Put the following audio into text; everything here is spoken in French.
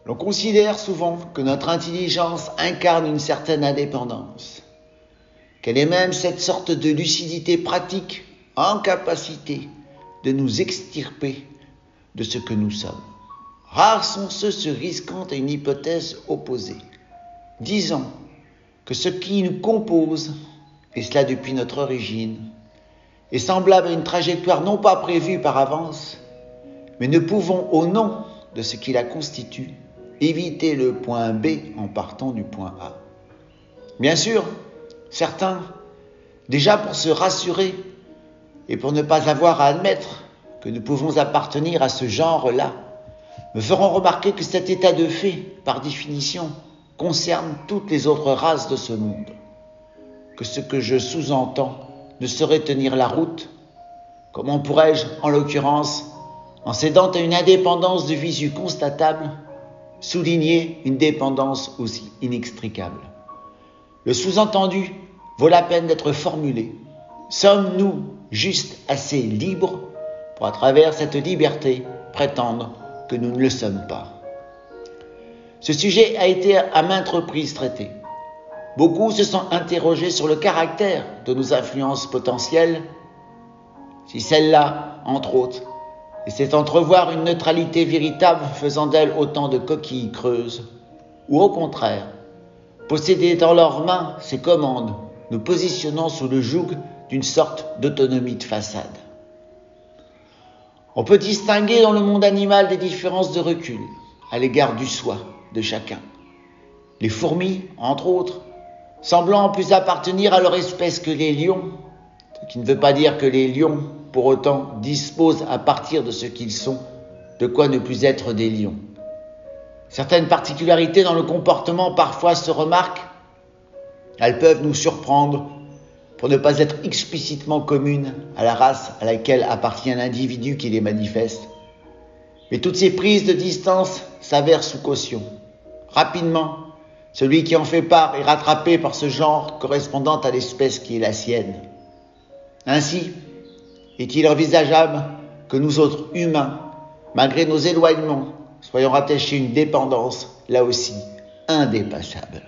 L'on considère souvent que notre intelligence incarne une certaine indépendance, qu'elle est même cette sorte de lucidité pratique en capacité de nous extirper de ce que nous sommes. Rares sont ceux se risquant à une hypothèse opposée, disant que ce qui nous compose, et cela depuis notre origine, est semblable à une trajectoire non pas prévue par avance, mais ne pouvons, au nom de ce qui la constitue, éviter le point B en partant du point A. Bien sûr, certains, déjà pour se rassurer et pour ne pas avoir à admettre que nous pouvons appartenir à ce genre-là, me feront remarquer que cet état de fait, par définition, concerne toutes les autres races de ce monde, que ce que je sous-entends ne saurait tenir la route. Comment pourrais-je, en l'occurrence, en cédant à une indépendance de visu constatable, souligner une dépendance aussi inextricable? Le sous-entendu vaut la peine d'être formulé. Sommes-nous juste assez libres pour, à travers cette liberté, prétendre que nous ne le sommes pas? Ce sujet a été à maintes reprises traité. Beaucoup se sont interrogés sur le caractère de nos influences potentielles, si celle-là, entre autres, essaie entrevoir une neutralité véritable faisant d'elles autant de coquilles creuses, ou au contraire, posséder dans leurs mains ces commandes, nous positionnant sous le joug d'une sorte d'autonomie de façade. On peut distinguer dans le monde animal des différences de recul à l'égard du soi de chacun. Les fourmis, entre autres, semblant plus appartenir à leur espèce que les lions, ce qui ne veut pas dire que les lions, pour autant, disposent à partir de ce qu'ils sont, de quoi ne plus être des lions. Certaines particularités dans le comportement parfois se remarquent. Elles peuvent nous surprendre pour ne pas être explicitement communes à la race à laquelle appartient l'individu qui les manifeste. Mais toutes ces prises de distance s'avèrent sous caution. Rapidement, celui qui en fait part est rattrapé par ce genre correspondant à l'espèce qui est la sienne. Ainsi, est-il envisageable que nous autres humains, malgré nos éloignements, soyons rattachés à une dépendance, là aussi, indépassable.